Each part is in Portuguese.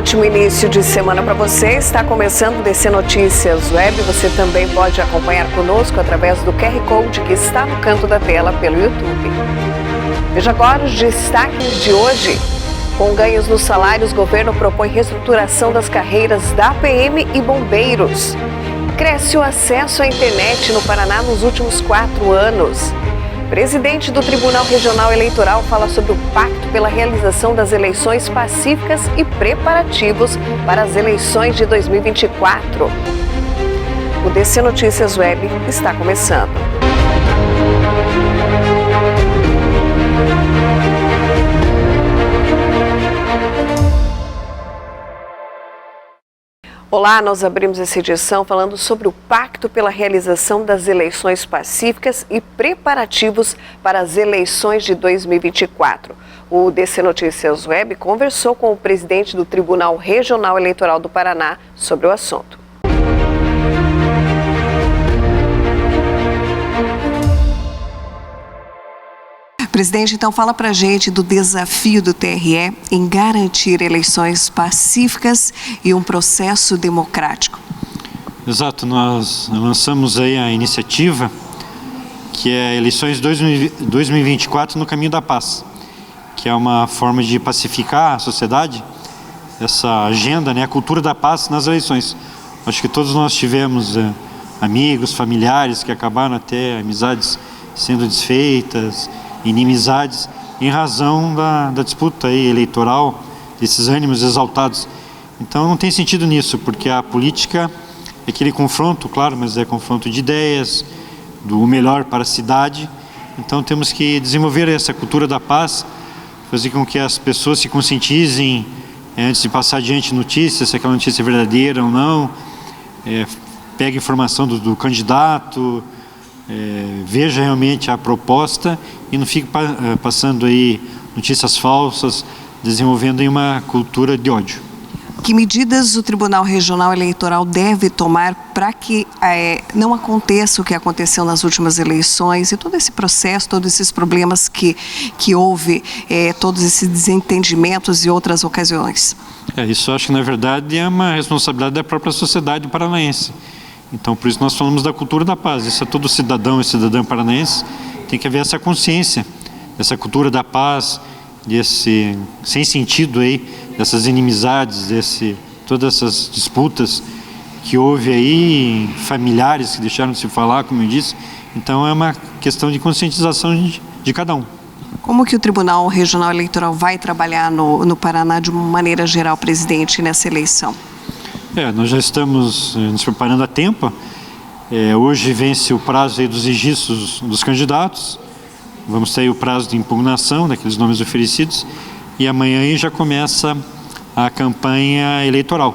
ótimo início de semana para você. Está começando o DC Notícias Web. Você também pode acompanhar conosco através do QR Code que está no canto da tela pelo YouTube. Veja agora os destaques de hoje. Com ganhos nos salários, o governo propõe reestruturação das carreiras da PM e bombeiros. Cresce o acesso à internet no Paraná nos últimos 4 anos. Presidente do Tribunal Regional Eleitoral fala sobre o pacto pela realização das eleições pacíficas e preparativos para as eleições de 2024. O DC Notícias Web está começando. Olá, nós abrimos essa edição falando sobre o pacto pela realização das eleições pacíficas e preparativos para as eleições de 2024. O DC Notícias Web conversou com o presidente do Tribunal Regional Eleitoral do Paraná sobre o assunto. Presidente, então fala pra gente do desafio do TRE em garantir eleições pacíficas e um processo democrático. Exato, nós lançamos aí a iniciativa que é Eleições 2024 no Caminho da Paz, que é uma forma de pacificar a sociedade, essa agenda, a cultura da paz nas eleições. Acho que todos nós tivemos amigos, familiares que acabaram até amizades sendo desfeitas, inimizades em razão da disputa aí eleitoral, desses ânimos exaltados. Então não tem sentido nisso, porque a política é aquele confronto, claro, mas é confronto de ideias, do melhor para a cidade. Então temos que desenvolver essa cultura da paz, fazer com que as pessoas se conscientizem antes de passar adiante notícias, se aquela notícia é verdadeira ou não, pegue informação do candidato, veja realmente a proposta e não fique passando aí notícias falsas, desenvolvendo aí uma cultura de ódio. Que medidas o Tribunal Regional Eleitoral deve tomar para que não aconteça o que aconteceu nas últimas eleições e todo esse processo, todos esses problemas que houve, todos esses desentendimentos e outras ocasiões? Isso acho que na verdade é uma responsabilidade da própria sociedade paranaense. Então, por isso nós falamos da cultura da paz. Isso é todo cidadão e cidadã paranaense tem que haver essa consciência, essa cultura da paz, desse sem sentido aí, dessas inimizades, todas essas disputas que houve aí, familiares que deixaram de se falar, como eu disse. Então, é uma questão de conscientização de cada um. Como que o Tribunal Regional Eleitoral vai trabalhar no Paraná de uma maneira geral, presidente, nessa eleição? Nós já estamos nos preparando a tempo. Hoje vence o prazo aí dos registros dos candidatos. Vamos ter aí o prazo de impugnação daqueles nomes oferecidos. E amanhã aí já começa a campanha eleitoral.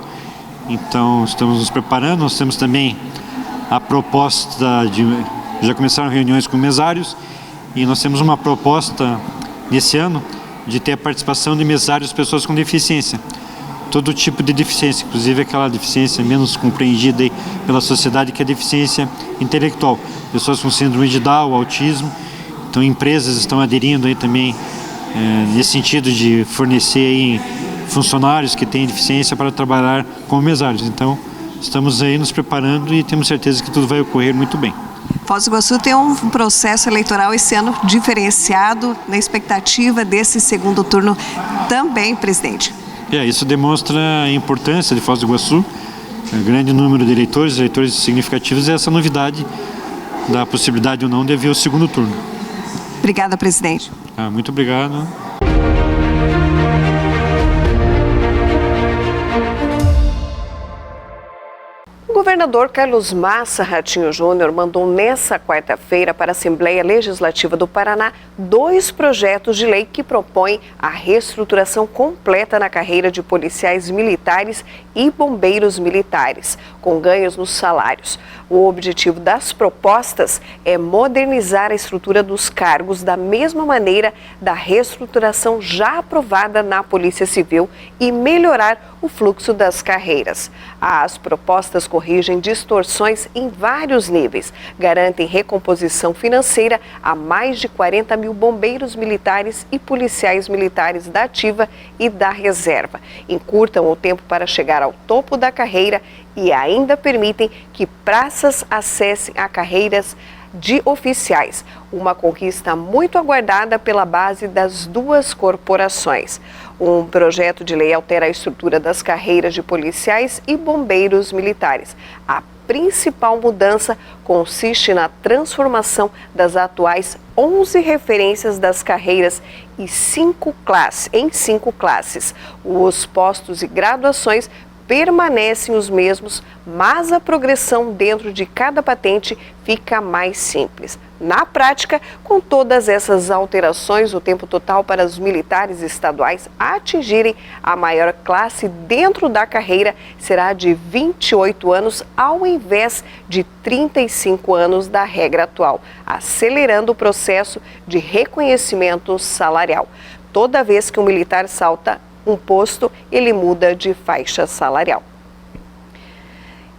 Então, estamos nos preparando. Nós temos também a proposta já começaram reuniões com mesários. E nós temos uma proposta nesse ano de ter a participação de mesários pessoas com deficiência. Todo tipo de deficiência, inclusive aquela deficiência menos compreendida aí pela sociedade, que é a deficiência intelectual. Pessoas com síndrome de Down, autismo. Então, empresas estão aderindo aí também nesse sentido de fornecer aí funcionários que têm deficiência para trabalhar como mesários. Então, estamos aí nos preparando e temos certeza que tudo vai ocorrer muito bem. Foz do Iguaçu tem um processo eleitoral esse ano diferenciado na expectativa desse segundo turno também, presidente. Isso demonstra a importância de Foz do Iguaçu, o grande número de eleitores significativos, e essa novidade da possibilidade ou não de haver o segundo turno. Obrigada, presidente. Muito obrigado. O governador Carlos Massa Ratinho Júnior mandou nessa quarta-feira para a Assembleia Legislativa do Paraná 2 projetos de lei que propõem a reestruturação completa na carreira de policiais militares e bombeiros militares, com ganhos nos salários. O objetivo das propostas é modernizar a estrutura dos cargos da mesma maneira da reestruturação já aprovada na Polícia Civil e melhorar o fluxo das carreiras. As propostas corrigem distorções em vários níveis, garantem recomposição financeira a mais de 40 mil bombeiros militares e policiais militares da ativa e da reserva, encurtam o tempo para chegar ao topo da carreira e ainda permitem que praças acessem a carreiras de oficiais, uma conquista muito aguardada pela base das duas corporações. Um projeto de lei altera a estrutura das carreiras de policiais e bombeiros militares. A principal mudança consiste na transformação das atuais 11 referências das carreiras em 5 classes. Os postos e graduações permanecem os mesmos, mas a progressão dentro de cada patente fica mais simples. Na prática, com todas essas alterações, o tempo total para os militares estaduais atingirem a maior classe dentro da carreira será de 28 anos ao invés de 35 anos da regra atual, acelerando o processo de reconhecimento salarial. Toda vez que um militar salta um posto, ele muda de faixa salarial.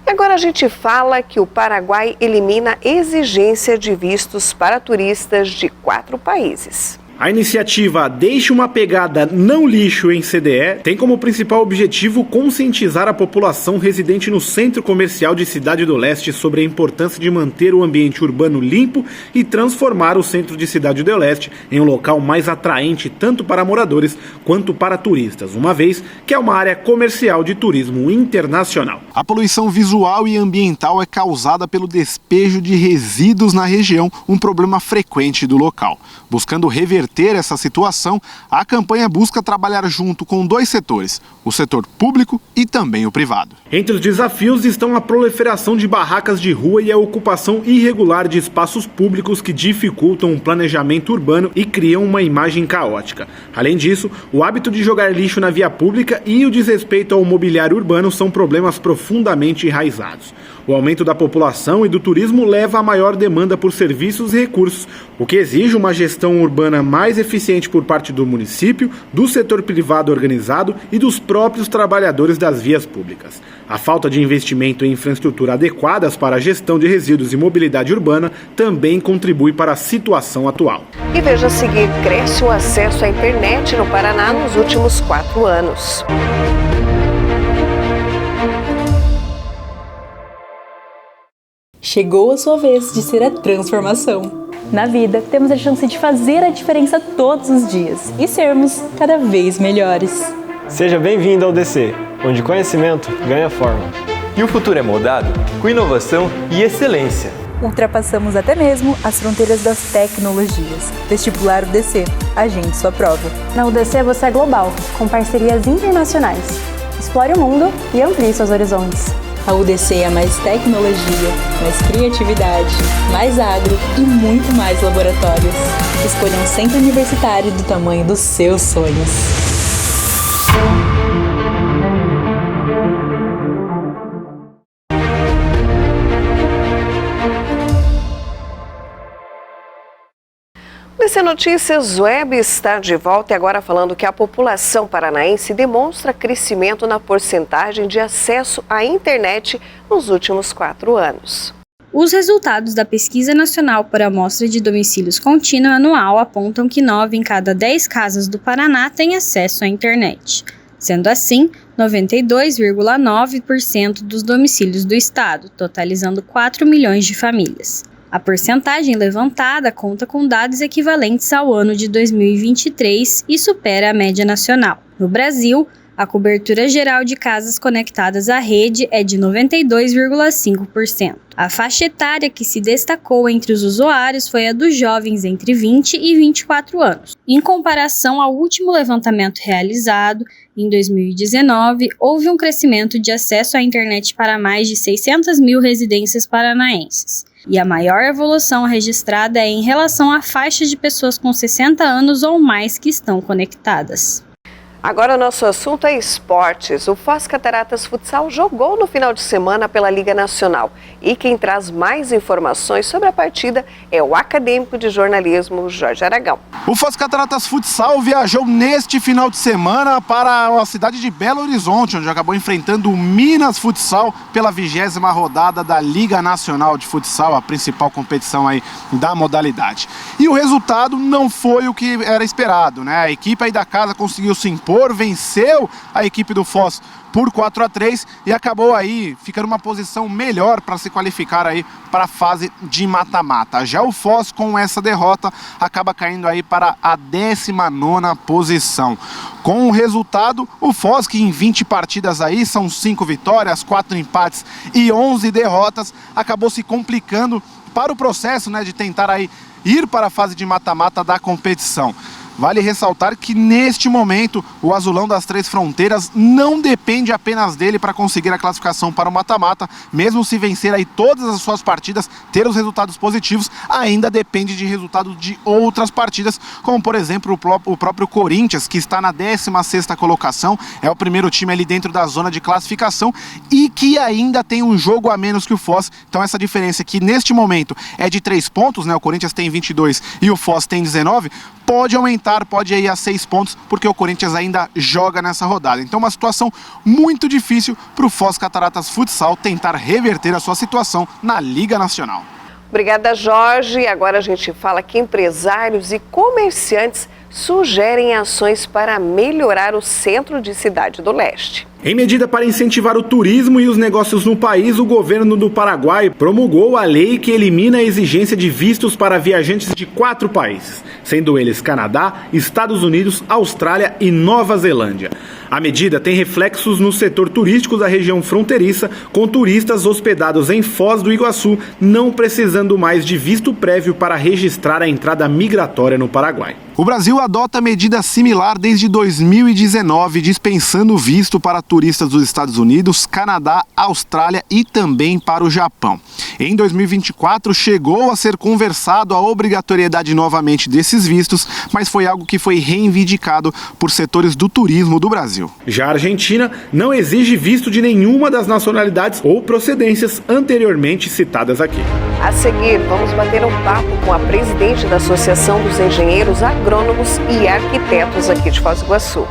E agora a gente fala que o Paraguai elimina exigência de vistos para turistas de 4 países. A iniciativa Deixe uma Pegada Não Lixo em CDE tem como principal objetivo conscientizar a população residente no centro comercial de Cidade do Leste sobre a importância de manter o ambiente urbano limpo e transformar o centro de Cidade do Leste em um local mais atraente tanto para moradores quanto para turistas, uma vez que é uma área comercial de turismo internacional. A poluição visual e ambiental é causada pelo despejo de resíduos na região, um problema frequente do local. Buscando reverter essa situação, a campanha busca trabalhar junto com 2 setores, o setor público e também o privado. Entre os desafios estão a proliferação de barracas de rua e a ocupação irregular de espaços públicos que dificultam o planejamento urbano e criam uma imagem caótica. Além disso, o hábito de jogar lixo na via pública e o desrespeito ao mobiliário urbano são problemas profundamente enraizados. O aumento da população e do turismo leva a maior demanda por serviços e recursos, o que exige uma gestão urbana mais eficiente por parte do município, do setor privado organizado e dos próprios trabalhadores das vias públicas. A falta de investimento em infraestrutura adequadas para a gestão de resíduos e mobilidade urbana também contribui para a situação atual. E veja a seguir, cresce o acesso à internet no Paraná nos últimos 4 anos. Chegou a sua vez de ser a transformação. Na vida, temos a chance de fazer a diferença todos os dias e sermos cada vez melhores. Seja bem-vindo ao DC, onde conhecimento ganha forma. E o futuro é moldado com inovação e excelência. Ultrapassamos até mesmo as fronteiras das tecnologias. Vestibular UDC, agende sua prova. Na UDC você é global, com parcerias internacionais. Explore o mundo e amplie seus horizontes. A UDC é mais tecnologia, mais criatividade, mais agro e muito mais laboratórios. Escolha um centro universitário do tamanho dos seus sonhos. DC Notícias Web está de volta e agora falando que a população paranaense demonstra crescimento na porcentagem de acesso à internet nos últimos 4 anos. Os resultados da Pesquisa Nacional por Amostra de Domicílios Contínua anual apontam que 9 em cada 10 casas do Paraná têm acesso à internet. Sendo assim, 92,9% dos domicílios do estado, totalizando 4 milhões de famílias. A porcentagem levantada conta com dados equivalentes ao ano de 2023 e supera a média nacional. No Brasil, a cobertura geral de casas conectadas à rede é de 92,5%. A faixa etária que se destacou entre os usuários foi a dos jovens entre 20 e 24 anos. Em comparação ao último levantamento realizado, em 2019, houve um crescimento de acesso à internet para mais de 600 mil residências paranaenses. E a maior evolução registrada é em relação à faixa de pessoas com 60 anos ou mais que estão conectadas. Agora nosso assunto é esportes. O Foz Cataratas Futsal jogou no final de semana pela Liga Nacional. E quem traz mais informações sobre a partida é o acadêmico de jornalismo Jorge Aragão. O Foz Cataratas Futsal viajou neste final de semana para a cidade de Belo Horizonte, onde acabou enfrentando o Minas Futsal pela 20ª rodada da Liga Nacional de Futsal, a principal competição aí da modalidade. E o resultado não foi o que era esperado, né? A equipe aí da casa conseguiu se impor, venceu a equipe do Foz por 4-3 e acabou aí ficando uma posição melhor para se qualificar aí para a fase de mata-mata. Já o Foz, com essa derrota, acaba caindo aí para a 19ª posição. Com o resultado, o Foz, que em 20 partidas aí são 5 vitórias, 4 empates e 11 derrotas, acabou se complicando para o processo, né, de tentar aí ir para a fase de mata-mata da competição. Vale ressaltar que neste momento o Azulão das Três Fronteiras não depende apenas dele para conseguir a classificação para o mata-mata. Mesmo se vencer aí todas as suas partidas, ter os resultados positivos, ainda depende de resultados de outras partidas, como por exemplo o próprio Corinthians, que está na 16ª colocação, é o primeiro time ali dentro da zona de classificação e que ainda tem um jogo a menos que o Foz. Então essa diferença que neste momento é de 3 pontos, né? O Corinthians tem 22 e o Foz tem 19, pode aumentar, pode ir a 6 pontos, porque o Corinthians ainda joga nessa rodada. Então uma situação muito difícil para o Foz Cataratas Futsal tentar reverter a sua situação na Liga Nacional. Obrigada, Jorge. Agora a gente fala que empresários e comerciantes sugerem ações para melhorar o centro de Cidade do Leste. Em medida para incentivar o turismo e os negócios no país, o governo do Paraguai promulgou a lei que elimina a exigência de vistos para viajantes de 4 países, sendo eles Canadá, Estados Unidos, Austrália e Nova Zelândia. A medida tem reflexos no setor turístico da região fronteiriça, com turistas hospedados em Foz do Iguaçu não precisando mais de visto prévio para registrar a entrada migratória no Paraguai. O Brasil adota medida similar desde 2019, dispensando visto para turistas dos Estados Unidos, Canadá, Austrália e também para o Japão. Em 2024, chegou a ser conversado a obrigatoriedade novamente desses vistos, mas foi algo que foi reivindicado por setores do turismo do Brasil. Já a Argentina não exige visto de nenhuma das nacionalidades ou procedências anteriormente citadas aqui. A seguir, vamos bater um papo com a presidente da Associação dos Engenheiros Agrônomos e Arquitetos aqui de Foz do Iguaçu.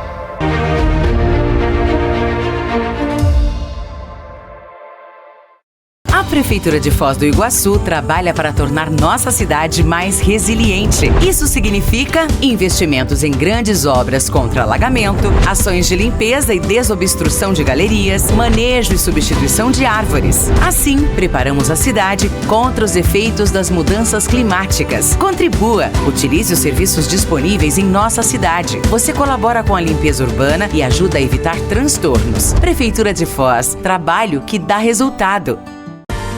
A Prefeitura de Foz do Iguaçu trabalha para tornar nossa cidade mais resiliente. Isso significa investimentos em grandes obras contra alagamento, ações de limpeza e desobstrução de galerias, manejo e substituição de árvores. Assim, preparamos a cidade contra os efeitos das mudanças climáticas. Contribua, utilize os serviços disponíveis em nossa cidade. Você colabora com a limpeza urbana e ajuda a evitar transtornos. Prefeitura de Foz, trabalho que dá resultado.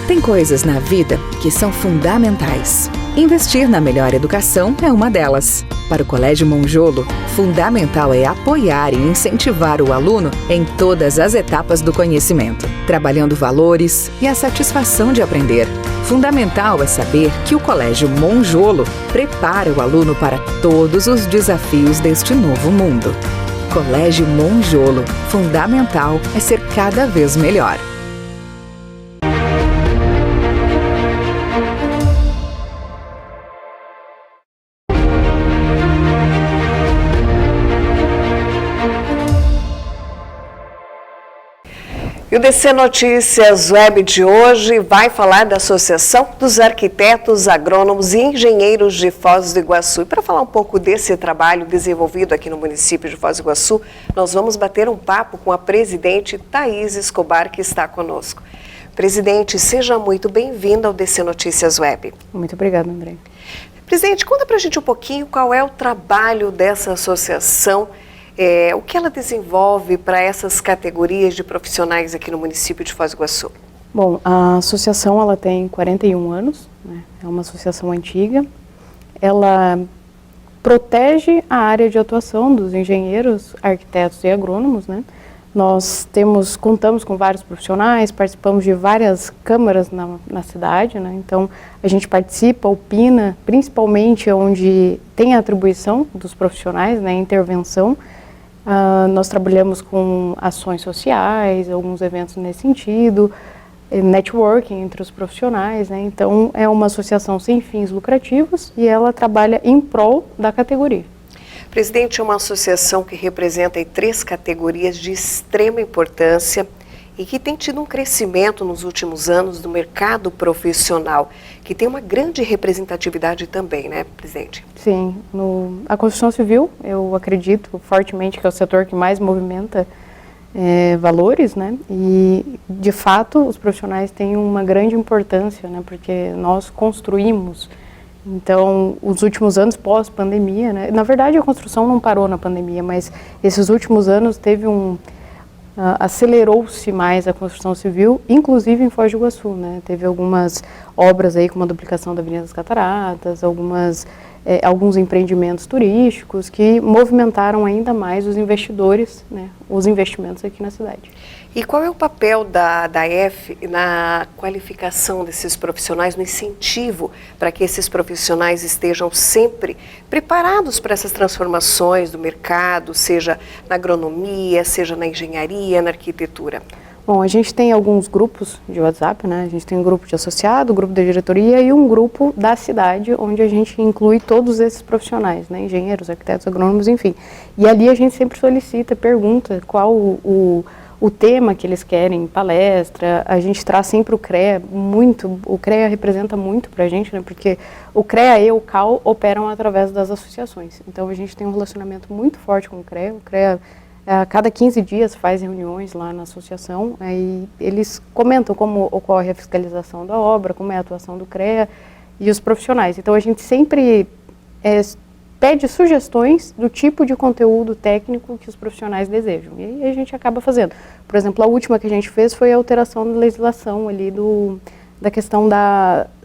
Tem coisas na vida que são fundamentais. Investir na melhor educação é uma delas. Para o Colégio Monjolo, fundamental é apoiar e incentivar o aluno em todas as etapas do conhecimento, trabalhando valores e a satisfação de aprender. Fundamental é saber que o Colégio Monjolo prepara o aluno para todos os desafios deste novo mundo. Colégio Monjolo, fundamental é ser cada vez melhor. E o DC Notícias Web de hoje vai falar da Associação dos Arquitetos, Agrônomos e Engenheiros de Foz do Iguaçu. E para falar um pouco desse trabalho desenvolvido aqui no município de Foz do Iguaçu, nós vamos bater um papo com a presidente Thaís Escobar, que está conosco. Presidente, seja muito bem-vinda ao DC Notícias Web. Muito obrigada, André. Presidente, conta para a gente um pouquinho qual é o trabalho dessa associação. O que ela desenvolve para essas categorias de profissionais aqui no município de Foz do Iguaçu? Bom, a associação ela tem 41 anos, né? É uma associação antiga. Ela protege a área de atuação dos engenheiros, arquitetos e agrônomos, né? Nós contamos com vários profissionais, participamos de várias câmaras na cidade, né? Então a gente participa, opina, principalmente onde tem a atribuição dos profissionais, né? Intervenção. Nós trabalhamos com ações sociais, alguns eventos nesse sentido, networking entre os profissionais, né? Então, é uma associação sem fins lucrativos e ela trabalha em prol da categoria. Presidente, é uma associação que representa 3 categorias de extrema importância e que tem tido um crescimento nos últimos anos do mercado profissional, que tem uma grande representatividade também, né, presidente? Sim, a construção civil, eu acredito fortemente que é o setor que mais movimenta valores, né, e de fato os profissionais têm uma grande importância, né, porque nós construímos. Então, os últimos anos pós-pandemia, né, na verdade a construção não parou na pandemia, mas esses últimos anos teve acelerou-se mais a construção civil, inclusive em Foz do Iguaçu, né? Teve algumas obras aí, como a duplicação da Avenida das Cataratas, alguns empreendimentos turísticos que movimentaram ainda mais os investidores, né? Os investimentos aqui na cidade. E qual é o papel da AF na qualificação desses profissionais, no incentivo para que esses profissionais estejam sempre preparados para essas transformações do mercado, seja na agronomia, seja na engenharia, na arquitetura? Bom, a gente tem alguns grupos de WhatsApp, né? A gente tem um grupo de associado, grupo da diretoria e um grupo da cidade, onde a gente inclui todos esses profissionais, né? Engenheiros, arquitetos, agrônomos, enfim. E ali a gente sempre solicita, pergunta qual o tema que eles querem, palestra. A gente traz sempre o CREA, o CREA representa muito para a gente, né, porque o CREA e o CAL operam através das associações. Então a gente tem um relacionamento muito forte com o CREA a cada 15 dias faz reuniões lá na associação, aí eles comentam como ocorre a fiscalização da obra, como é a atuação do CREA e os profissionais. Então a gente sempre pede sugestões do tipo de conteúdo técnico que os profissionais desejam. E aí a gente acaba fazendo. Por exemplo, a última que a gente fez foi a alteração da legislação ali da questão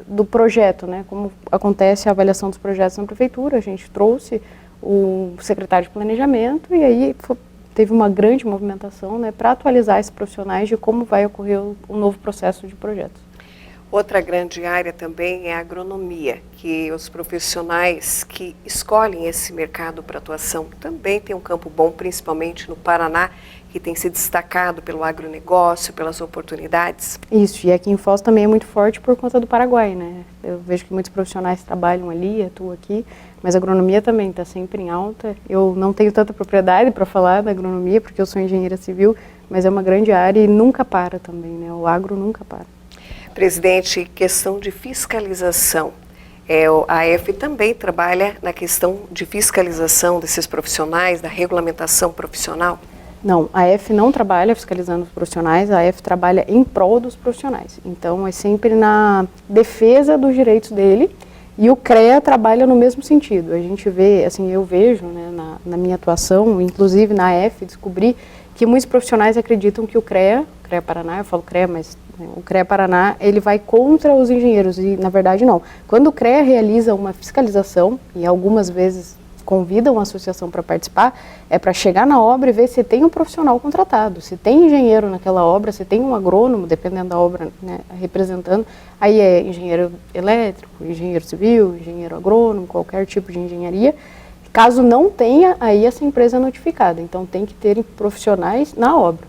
do projeto, né? Como acontece a avaliação dos projetos na prefeitura, a gente trouxe o secretário de planejamento e aí teve uma grande movimentação, né, para atualizar esses profissionais de como vai ocorrer o novo processo de projetos. Outra grande área também é a agronomia, que os profissionais que escolhem esse mercado para atuação também tem um campo bom, principalmente no Paraná, que tem se destacado pelo agronegócio, pelas oportunidades. Isso, e aqui em Foz também é muito forte por conta do Paraguai, né? Eu vejo que muitos profissionais trabalham ali, atuam aqui, mas a agronomia também está sempre em alta. Eu não tenho tanta propriedade para falar da agronomia, porque eu sou engenheira civil, mas é uma grande área e nunca para também, né? O agro nunca para. Presidente, questão de fiscalização. A AF também trabalha na questão de fiscalização desses profissionais, da regulamentação profissional? Não, a AF não trabalha fiscalizando os profissionais, a AF trabalha em prol dos profissionais. Então, é sempre na defesa dos direitos dele e o CREA trabalha no mesmo sentido. A gente vê, assim, eu vejo, né, na minha atuação, inclusive na AF, descobri que muitos profissionais acreditam que o CREA Paraná, eu falo CREA, mas o CREA Paraná, ele vai contra os engenheiros e, na verdade, não. Quando o CREA realiza uma fiscalização, e algumas vezes convidam a associação para participar, é para chegar na obra e ver se tem um profissional contratado, se tem engenheiro naquela obra, se tem um agrônomo, dependendo da obra, né, representando, aí é engenheiro elétrico, engenheiro civil, engenheiro agrônomo, qualquer tipo de engenharia. Caso não tenha, aí essa empresa é notificada, então tem que ter profissionais na obra.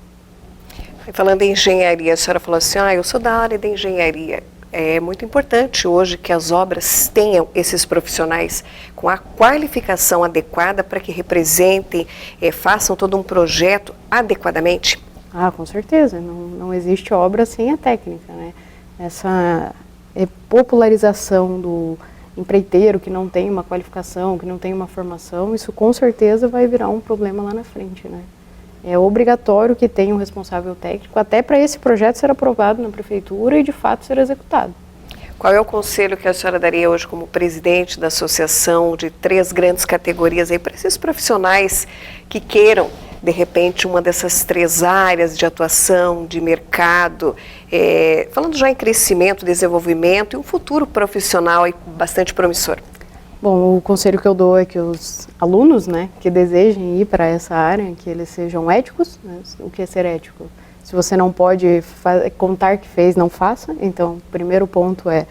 Falando em engenharia, a senhora falou assim, eu sou da área da engenharia. É muito importante hoje que as obras tenham esses profissionais com a qualificação adequada para que representem, façam todo um projeto adequadamente. Ah, com certeza. Não existe obra sem a técnica, né? Essa popularização do empreiteiro que não tem uma qualificação, que não tem uma formação, isso com certeza vai virar um problema lá na frente, né? É obrigatório que tenha um responsável técnico, até para esse projeto ser aprovado na prefeitura e de fato ser executado. Qual é o conselho que a senhora daria hoje como presidente da associação de 3 grandes categorias aí para esses profissionais que queiram, de repente, uma dessas 3 áreas de atuação, de mercado, falando já em crescimento, desenvolvimento e um futuro profissional aí bastante promissor? Bom, o conselho que eu dou é que os alunos, né, que desejem ir para essa área, que eles sejam éticos, né? O que é ser ético? Se você não pode contar que fez, não faça. Então, o primeiro ponto é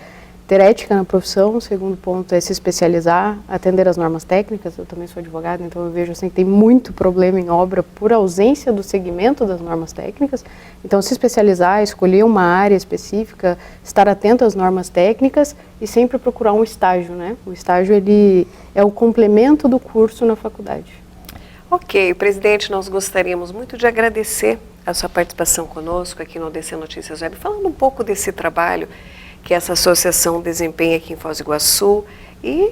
ter ética na profissão. O segundo ponto é se especializar, atender às normas técnicas. Eu também sou advogada, então eu vejo assim que tem muito problema em obra por ausência do segmento das normas técnicas. Então, se especializar, escolher uma área específica, estar atento às normas técnicas e sempre procurar um estágio, né? O estágio, ele é o complemento do curso na faculdade. Ok, presidente, nós gostaríamos muito de agradecer a sua participação conosco aqui no ODC Notícias Web, falando um pouco desse trabalho que essa associação desempenha aqui em Foz do Iguaçu e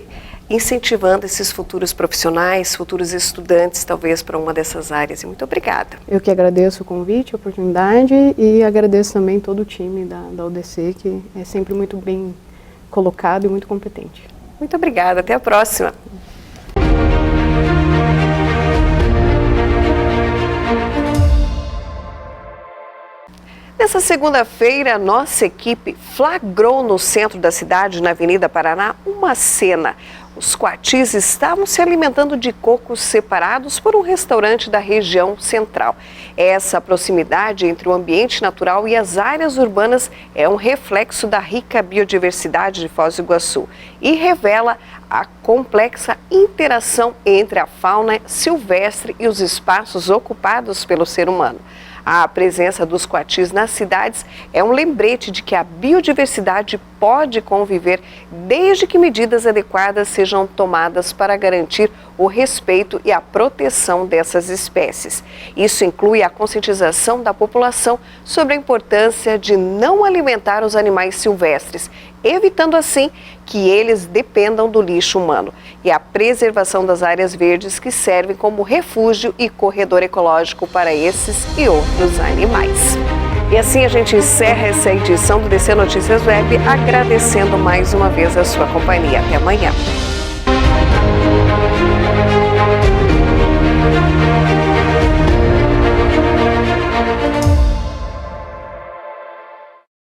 incentivando esses futuros profissionais, futuros estudantes, talvez, para uma dessas áreas. E muito obrigada. Eu que agradeço o convite, a oportunidade e agradeço também todo o time da ODC, que é sempre muito bem colocado e muito competente. Muito obrigada, até a próxima. Nessa segunda-feira, nossa equipe flagrou no centro da cidade, na Avenida Paraná, uma cena. Os coatis estavam se alimentando de cocos separados por um restaurante da região central. Essa proximidade entre o ambiente natural e as áreas urbanas é um reflexo da rica biodiversidade de Foz do Iguaçu e revela a complexa interação entre a fauna silvestre e os espaços ocupados pelo ser humano. A presença dos coatis nas cidades é um lembrete de que a biodiversidade pode conviver desde que medidas adequadas sejam tomadas para garantir o respeito e a proteção dessas espécies. Isso inclui a conscientização da população sobre a importância de não alimentar os animais silvestres, evitando assim que eles dependam do lixo humano, e a preservação das áreas verdes que servem como refúgio e corredor ecológico para esses e outros animais. E assim a gente encerra essa edição do DC Notícias Web, agradecendo mais uma vez a sua companhia. Até amanhã.